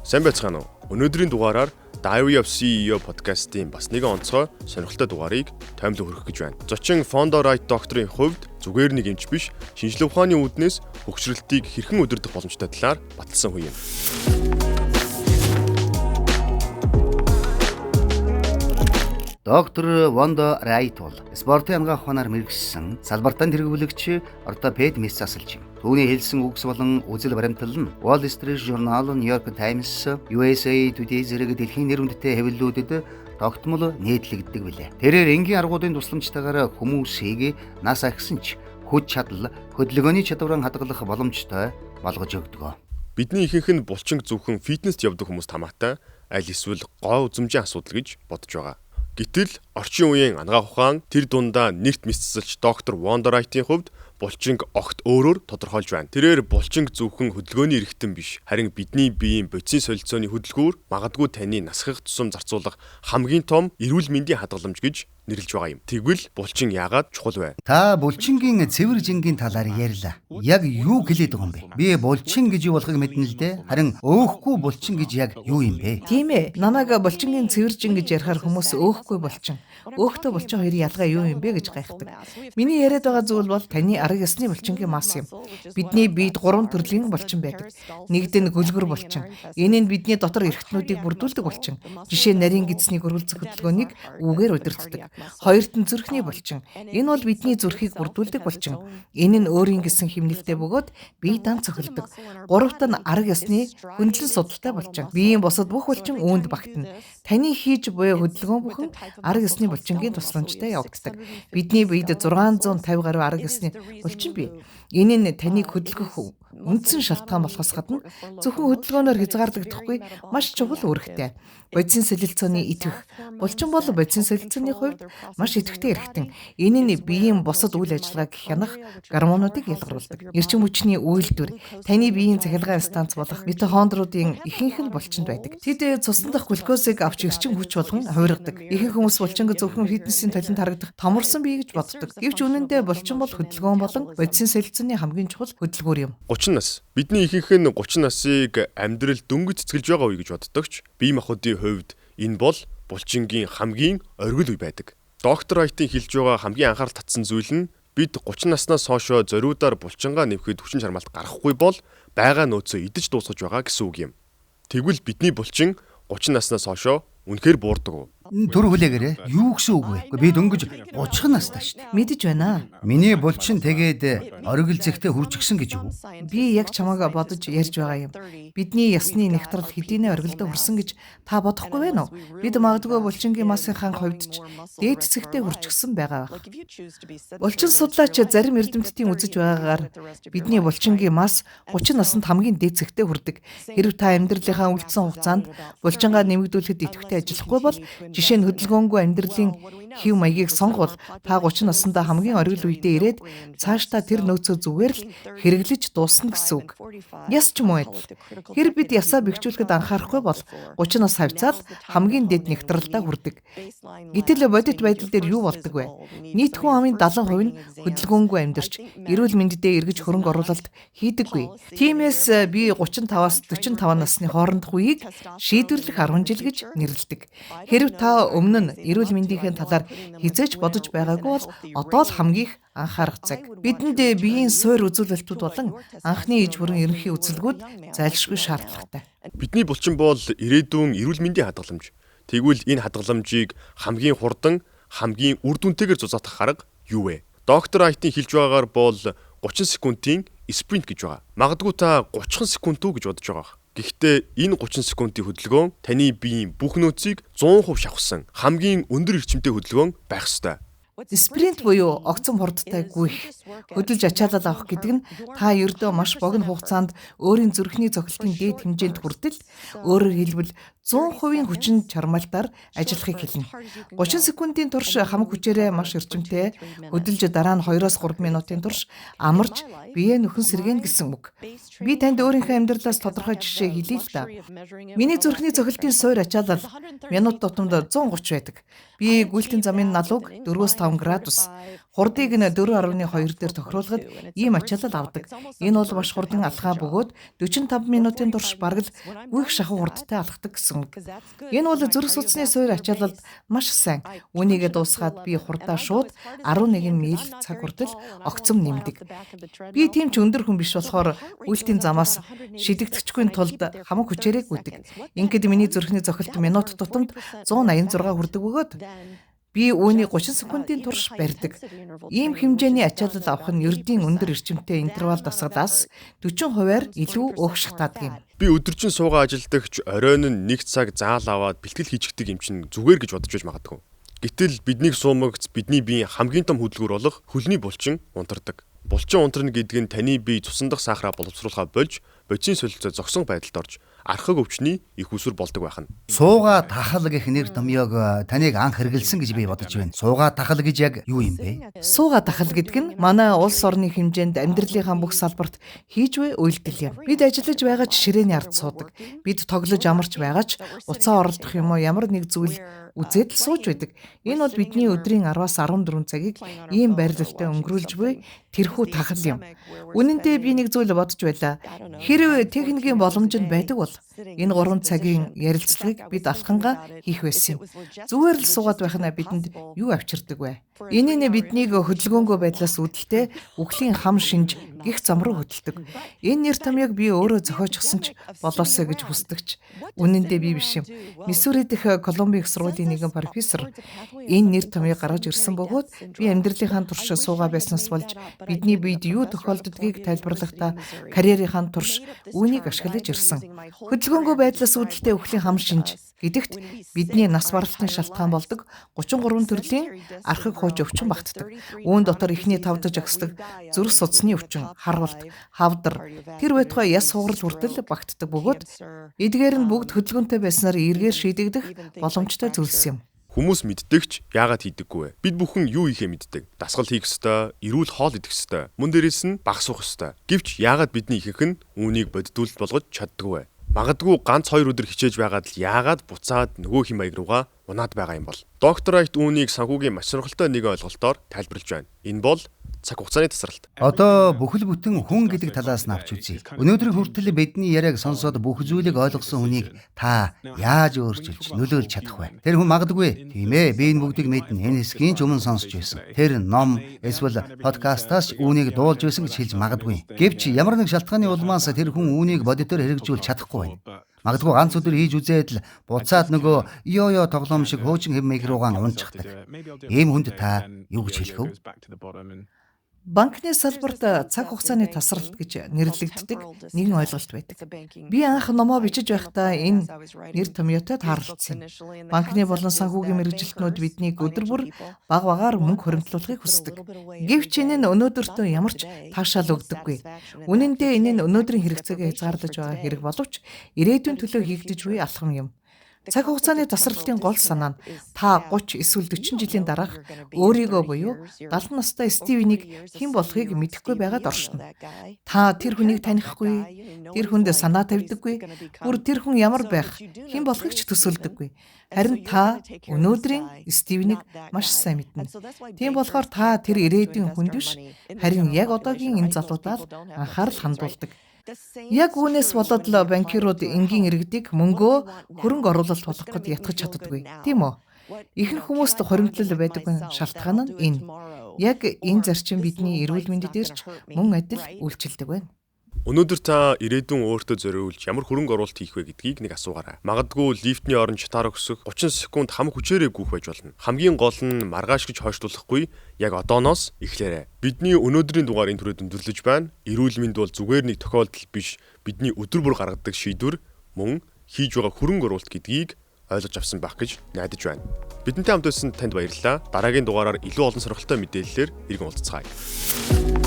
Сайн байцгаана уу? Өнөөдрийн дугаараар Diary of CEO подкастын бас нэгэн онцгой сонирхолтой дугаарыг таймлан хүргэх гэж байна. Зочин Fondo Right докторийн хувьд зүгээр нэг эмч биш, шинжилгээ ухааны үүднээс хөгжрөлтийг хэрхэн удирдах боломжтой талаар баталсан хүн юм. Доктор Fondo Right бол спортын ангаах ухаанаар мэргэжсэн салбартаа тэргүүлэгч ортопед мэс засалж юм. Түүний хэлсэн үгс болон үзэл баримтал нь Wall Street Journal, New York Times, USA Today зэрэг дэлхийн нэр хүндтэй хэвлэлүүдэд тогтмол нийтлэгддэг билээ. Тэрээр энгийн аргуудын тусламжтайгаар хүмүүсийг нас ахисан ч хүч чадал, хөдөлгөөний чадвараа хадгалах боломжтой болгож өгдөг. Бидний ихэнх нь булчинг зөвхөн фитнест явдаг хүмүүст хамаатай, аль эсвэл гоо үзмжийн асуудал гэж бодож байгаа. Гэтэл орчин үеийн ангаах ухаан тэр дундаа нэрт мэсцэлж доктор Fondo Right-ийн хувьд булчинг огт өөрөөр тодорхойлж байна. Тэрээр булчинг зөвхөн хөдөлгөөний эрхтэн биш, харин бидний биеийн бодисын солилцооны хөдөлгүүр, магадгүй таны насхах тусам зарцуулах хамгийн том эрүүл мэндийн хадгаламж гэж нэрлэж байгаа юм. Тэгвэл булчин яагаад чухал вэ? Та булчингийн цэвэр жингийн талаар ярьлаа. Яг юу хэлээд байгаа юм бэ? Би булчин гэж юу болохыг мэднэ л дээ. Харин өөхгүй булчин гэж яг юу юм бэ? Тийм ээ. Намайг булчингийн цэвэр жин гэж ярихаар хүмүүс өөхгүй булчин, өөхтэй булчин хоёрын ялгаа юу юм бэ гэж гайхдаг. Миний яриад байгаа зүйл бол таны арга ёсны булчингийн мас юм. Бидний биед 3 төрлийн булчин байдаг. Нэгд нь гөлгөр булчин. Энэ нь бидний дотор эрхтнүүдийг бүрдүүлдэг булчин. Жишээ нь нарийн гидснийг өргөлцөх хөдөлгөөнийг үгээр удирддаг. Хоёрт нь зүрхний булчин. Энэ бол бидний зүрхийг бүрдүүлдэг булчин. Энэ нь өөрийн гэсэн хэмнэлтэд бөгөөд бие дан цохилдог. Гуравт нь арга ёсны хөндлөн судалтай булчин. Биеийн бусад бүх булчин үүнд багтана. Таны хийж буй хөдөлгөөн бүхэн арга ёсны булчингийн тусламжтай явагддаг. Бидний биед 650 гаруй арга ёсны булчин бий. Энэ нь таныг хөдөлгөх үндсэн шалтгаан болохоос гадна зөвхөн хөдөлгөөнөөр хязгаарлагдахгүй маш чухал үүрэгтэй. Бодисын солилцооны идэвх. Булчин бол бодисын солилцооны хувьд маш идэвхтэй эрхтэн. Энэ нь биеийн бусад үйл ажиллагааг хянах гормонуудыг ялгаруулдаг. Эрчим хүчний үйлдвэр, таны биеийн цахилгаан станц болох митохондруудын ихэнх нь булчинд байдаг. Тэд цусан дах глюкозыг авч эрчим хүч болгон хувиргадаг. Ихэнх хүмүүс булчинг зөвхөн фитнесийн талент харагдах томорсон бие гэж боддог. Гэвч үнэндээ булчин бол хөдөлгөөн болон бодисын солилцооны хамгийн чухал хөдөлгүүр юм. 30 нас. Бидний ихэнх нь 30 насыг амьдрал дөнгөж цэцгэлж байгаа үе гэж боддогч. Бие махбодын хувьд энэ бол булчингийн хамгийн оргил үе байдаг. Доктор Right-ийн хэлж байгаа хамгийн анхаарал татсан зүйл нь бид 30 наснаас хойшоо зориудаар булчингаа нэвхэд хүчин чармаалт гаргахгүй бол байгаа нөөцөө идэж дуусгаж байгаа гэсэн үг юм. Тэгвэл бидний булчин 30 наснаас хойшоо үнэхээр буурдаг уу? Түр хүлээгээрэй. Юу гэсэн үг вэ? Би дөнгөж 30 настай шүү дээ. Мэдэж байна. Миний булчин тэгээд оргил зэгтээ хүрчихсэн гэж юу? Би яг чамаага бодож ярьж байгаа юм. Бидний ясны нэгтрал хэдийнэ оргилдоо хүрсэн гэж та бодохгүй байна уу? Бид магадгүй булчингийн массынхаа хувьд ч дээд цэгтээ хүрчихсэн байгаа байх. Булчин судлаач зарим эрдэмтдийн үзэж байгаагаар бидний булчингийн масс 30 наснд хамгийн дээд цэгтээ хүрдэг. Хэрв та амьдралынхаа үлдсэн хугацаанд булчингаа нэмэгдүүлэхэд идэвхтэй ажиллахгүй бол жишээ нь хөдөлгөөнгүй амьдралын хэв маягийг сонгол та 30 наснда хамгийн оргил үедээ ирээд цаашдаа тэр нөөцөө зүгээр л хэрэглэж дуусна гэсэн үг. Яс ч юм уу адил. Хэрэг бид ясаа бэхжүүлэхэд анхаарахгүй бол 30 нас хавцаад хамгийн дэд нэгтралдаа хүрдэг. Гэтэл бодит байдал дээр юу болдог вэ? Нийт хүн амын 70% нь хөдөлгөөнгүй амьдарч эрүүл мэндэд эргэж хөрөнгө оруулалт хийдэггүй. Тиймээс би 35-аас 45 насны хоорондох үеийг шийдвэрлэх 10 жил гэж нэрлэдэг. Хэрв та өмнө нь эрүүл мэндийн талаар хизээж бодож байгаагүй бол одоо л хамгийн их анхаарах цаг. Бидэнд биеийн суур үзүүлэлтүүд болон анхны иж бүрэн ерөнхий үзэлгүүд зайлшгүй шаардлагатай. Бидний булчин бол ирээдүйн эрүүл мэндийн хадгаламж. Тэгвэл энэ хадгаламжийг хамгийн хурдан, хамгийн үр дүнтэйгээр зузаатах арга юу вэ? Доктор Right-ийн хэлж байгаагаар бол 30 секундын спринт гэж байгаа. Магадгүй та 30 секунд үү гэж бодож байгаа. Гэхдээ энэ 30 секундын хөдөлгөөн таны биеийн бүх нөөцийг 100% шавхсан хамгийн өндөр эрчимтэй хөдөлгөөн байх ёстой. Спринт буюу огцом хурдтай гүйх, хөдөлж ачаалал авах гэдэг нь та ердөө маш богино хугацаанд өөрийн зүрхний цохилтын дээд хэмжээнд хүртэл, өөрөөр хэлбэл 100% хүчин чармаалтаар ажиллахыг хэлнэ. 30 секундын турш хамаг хүчээрээ маш эрчимтэй хөдөлж дараа нь 2-3 минутын турш амарч биеэ нөхөн сэргэн гэсэн үг. Би танд өөрийнхөө амьдралаас тодорхой жишээ хэлье л да. Миний зүрхний цохилтын суур ачаалал минут тутамд 130 байдаг. Би гүйлтийн замын налууг 4-5 45 градус. Хурдыг нь 4.2 дээр тохируулахад ийм ачаалал авдаг. Энэ бол маш хурдан алхаа бөгөөд 45 минутын турш бараг л гүйх шахуу хурдтай алхдаг гэсэн үг. Энэ бол зүрх судасны суурь ачаалалд маш сайн. Үүнийгээ дуусгаад би хурдаа шууд 11 миль цаг хүртэл огцом нэмдэг. Би тийм ч өндөр хүн биш болохоор үйлдлийн замаас шидэгдэхгүй тулд хамаг хүчээрээ гүйдэг. Ингээд миний зүрхний цохилт минут тутамд 186 хүрдэг бөгөөд би үүнийг 30 секундын турш барьдаг. Ийм хэмжээний ачаалал авах нь ердийн өндөр эрчимтэй интервал дасгалаас 40%-аар илүү өөх шатаадаг юм. Би өдөржин суугаа ажилдагч оройн нь 1 цаг заал аваад бэлтгэл хийчихдэг юм чинь зүгээр гэж бодож байж магадгүй. Гэтэл биднийг суумагц бидний биеийн хамгийн том хөдөлгүүр болох хөлний булчин унтардаг. Булчин унтарна гэдэг нь таны бие цусндах сахараа боловсруулахаа болж бодисын солилцоо зогсон байдалд орж архаг өвчний их усүр болдог байх нь. Сууга тахал гэх нэр томьёог таныг анх хэрэгэлсэн гэж би бодож байна. Сууга тахал гэж яг юу юм бэ? Сууга тахал гэдэг нь манай улс орны хэмжээнд амьдралынхаа бүх салбарт хийж буй үйлдэл юм. Бид ажиллаж байгаа ч ширээний ард суудаг. Бид тоглож амарч байгаа ч уцаа оролдох юм уу ямар нэг зүйл үзээд л сууж байдаг. Энэ бол бидний өдрийн 10-аас 14 цагийг ийм байрлалтай өнгөрүүлж буй тэрхүү тахал юм. Үнэн дээр би нэг зүйл бодож байлаа. Хэрвээ техникийн боломж нь байдаг бол энэ 3 цагийн ярилцлагыг бид алхангаа хийх байсан юм. Зүгээр л суугаад байх нь бидэнд юу авчирдаг вэ? Энэ нь биднийг хөдөлгөөнгөө байдлаас үүдэлтэй үхлийн хам шинж гих зам руу хөдөлдөг. Энэ нэр томьёог би өөрөө зохиочихсон ч болоосоо гэж хүсдэгч. Үнэн дээр би биш юм. Миссури дэх Колумбийн их сургуулийн нэгэн профессор энэ нэр томьёог гаргаж ирсэн бөгөөд би амьдралынхаа турш суугаа байснаас болж бидний биед юу тохиолддгийг тайлбарлахдаа карьерийнхаа турш үүнийг ашиглаж ирсэн. Хөдөлгөөнгөө байдлаас үүдэлтэй үхлийн хам шинж гэдэгт бидний нас баралтын шалтгаан болдог 33 төрлийн архаг хууж өвчин багтдаг. Үүн дотор эхний 5 даж агсдаг зүрх судасны өвчин, харвалт, хавдар, тэр байтугай яс хугарал хүртэл багтдаг бөгөөд эдгээр нь бүгд хөдөлгөөнтэй байснаар эргээр шийдэгдэх боломжтой зүйлс юм. Хүмүүс мэддэгч яагаад хийдэггүй вэ? Бид бүхэн юу хийхээ мэддэг. Дасгал хийх ёстой, эрүүл хоол идэх ёстой. Мөн дээрээс нь багс суух ёстой. Гэвч яагаад бидний ихэнх нь үүнийг бодитуулалт болгож чаддаггүй вэ? Магадгүй ганц 2 өдөр хичээж байгаад л яагаад буцаад нөгөө хэм маяг руугаа унаад байгаа юм бол. Доктор Райт үүнийг санхүүгийн маш сонирхолтой нэг ойлголтоор тайлбарлаж байна. Энэ бол цаг хугацааны тасралт. Одоо бүхэл бүтэн хүн гэдэг талаас нь авч үзье. Өнөөдөр хүртэл бидний яриаг сонсоод бүх зүйлийг ойлгосон хүнийг та яаж өөрчилж нөлөөлж чадах вэ? Тэр хүн магадгүй тийм ээ би энэ бүгдийг мэднэ. Энэ хэсгийн ч өмнө сонсч байсан. Тэр ном эсвэл подкастаас үүнийг дуулж байсан гэж хэлж магадгүй. Гэвч ямар нэг шалтгааны улмаас тэр хүн үүнийг бодитоор хэрэгжүүлж чадахгүй байна. Магадгүй ганц өдөр хийж үзээд л буцаад нөгөө ёо тоглоом шиг хуучин хэм маяг руугаа унчихдаг. Ийм хүнд та юу гэж хэлэх вэ? Банкны салбарт цаг хугацааны тасралт гэж нэрлэгддэг нэгэн ойлголт байдаг. Би анх номоо бичиж байхдаа энэ нэр томьёотой таарлцсан. Банкны болон санхүүгийн мэргэжилтнүүд биднийг өдөр бүр баг багаар мөнгө хуримтлуулахыг хүсдэг. Гэвч энэ нь өнөөдөртөө ямар ч таашаал өгдөггүй. Үнэн дээр энэ нь өнөөдрийн хэрэгцээгээ хязгаарлаж байгаа хэрэг боловч ирээдүйн төлөө хийгдэж буй алхам юм. Цаг хугацааны тасралтын гол санаа нь та 30 эсвэл 40 жилийн дараах өөрийгөө буюу 70 настай Стивенийг хэн болохыг мэдэхгүй байгаад оршино. Та тэр хүнийг танихгүй, тэр хүнд санаа тавьдаггүй, бүр тэр хүн ямар байх, хэн болохыг ч төсөөлдөггүй. Харин та өнөөдрийн Стивенийг маш сайн мэднэ. Тийм болохоор та тэр ирээдүйн хүнд биш, харин яг одоогийн энэ залуудаар анхаарал хандуулдаг. Яг үүнээс болоод л банкирууд энгийн иргэдийг мөнгөө хөрөнгө оруулалт болгоход ятгах чаддаггүй. Тийм үү? Ихэнх хүмүүст хоримтлал байдаг шалтгаан нь энэ. Яг энэ зарчим бидний эрүүл мэнд дээр ч мөн адил үйлчилдэг байна. Өнөөдөр та ирээдүйн өөртөө зориулж ямар хөрөнгө оруулалт хийх вэ гэдгийг нэг асуугаарай. Магадгүй лифтний орон чатаар өсөх 30 секунд хамаг хүчээрээ гүйх байж болно. Хамгийн гол нь маргааш гэж хойшлуулахгүй яг одооноос эхлээрэй. Бидний өнөөдрийн дугаар энэ төрөд өндөрлөж байна. Эрүүл мэнд бол зүгээр нэг тохиолдол биш. Бидний өдөр бүр гаргадаг шийдвэр мөн хийж байгаа хөрөнгө оруулалт гэдгийг ойлгож авсан байх гэж найдаж байна. Бидэнтэй хамт байсан танд баярлалаа. Дараагийн дугаараар илүү олон сонирхолтой мэдээллээр иргэн уулзцгаая.